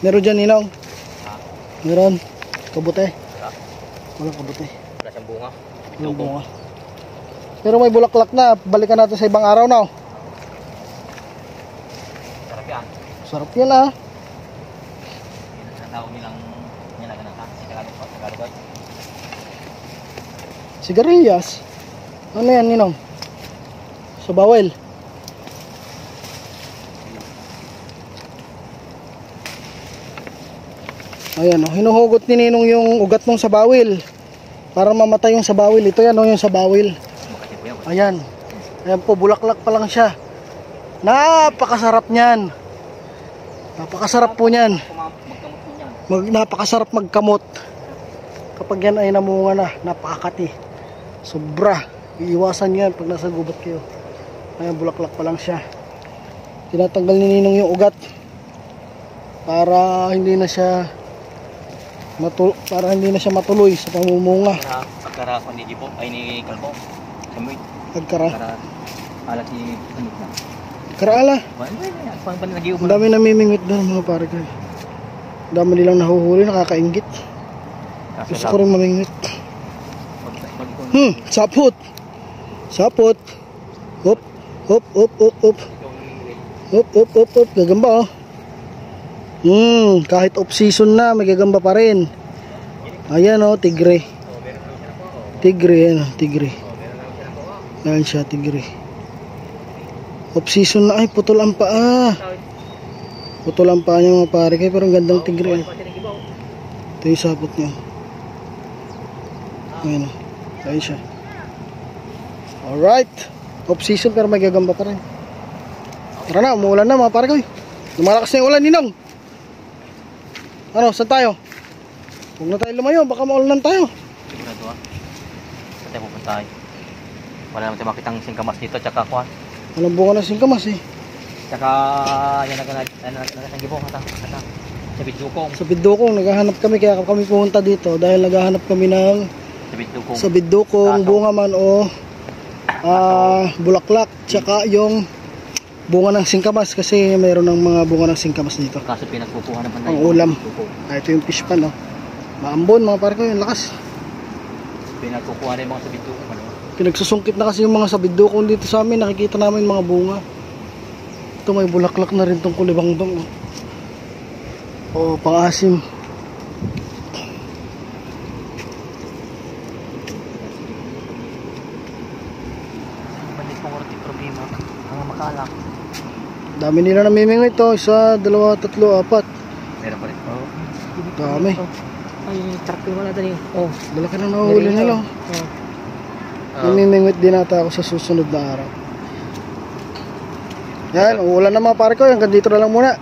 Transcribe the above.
Meron dyan, Ninong? Ha? Meron. Kabute. Wala. Walang kabute. Wala siyang bunga. Walang bunga. Pero may bulaklak na. Balikan natin sa ibang araw na. Sarap yan. Sarap yan ah. Sa tao nilang nilagan ng Tagalog. Sigarilyas. Ano yan, Ninong? Sa bawel. Ayan, oh, hinuhugot ni Ninong yung ugat ng sabawil para mamatay yung sabawil. Ito yan, oh, yung sabawil. Ayan. Ayan po, bulaklak pa lang siya. Napakasarap niyan. Napakasarap po niyan. Napakasarap magkamot. Kapag yan ay namunga na, napakakati. Sobra. Iiwasan yan pag nasa gubat kayo. Ayan, bulaklak pa lang siya. Tinatanggal ni Ninong yung ugat para hindi na siya matuloy sa pamumunga. Pagkara ko ni Gipo ay ni Kalbo. Samoy. Pagkara. Alat ni Samoy na. Karaala. Ang dami namimingwit doon mga pare ko. Ang dami nilang nahuhuli, nakakaingit. Gusto ko rin mamingwit. Sapot. Sapot. Hop, hop, hop, hop, hop. Hop, hop, hop, hop. Gagamba oh. Kahit off season na, may gagamba pa rin. Ayan oh, tigre. Tigre, yan oh, tigre. Ayan siya, tigre. Off season na, ay putol ang paa. Putol ang paa niya mga pare kayo, pero ang gandang tigre. Ito yung sapot niya. Ayan oh, ayan siya. Alright. Off season pero may gagamba pa rin. Tara na, umuulan na mga pare kayo. Lumalakas na yung ulan, Ninong. Ano, saan tayo? Huwag na tayo lumayo, baka maulanan tayo. Sigurado ah. Saan tayo pupunta tayo? Wala naman tayo makitang singkamas dito, tsaka kuhan. Walang bunga ng singkamas eh. Tsaka yan nagsanggibong kata. Sa Bidukong. Sa Bidukong, naghahanap kami, kaya kami pumunta dito. Dahil naghahanap kami ng sa Bidukong, bunga man o bulaklak. Tsaka yung bunga ng singkamas kasi mayroon ng mga bunga ng singkamas dito. Kaso pinagkukuha naman ang ulam. Ito yung fish pan, no? Maambon mga pare ko, yung lakas. Pinagkukuha na yung mga sa Bidukong. Pinagsusungkit na kasi yung mga sa Bidukong dito sa amin. Nakikita namin mga bunga. Ito may bulaklak na rin tong kulibangdong. O, pang-asim. Balik po ko rin problema. Ang makalak. Dami nila namimingwit ito. 1, 2, 3, 4. Meron pa rin. Oh. Dami. Ay, truck yung wala dali. Oh. Lalaki na nahuli nila. Namimingwit din ata ako sa susunod na araw. Yan, uulan na mga pare ko. Hanggang dito na lang muna.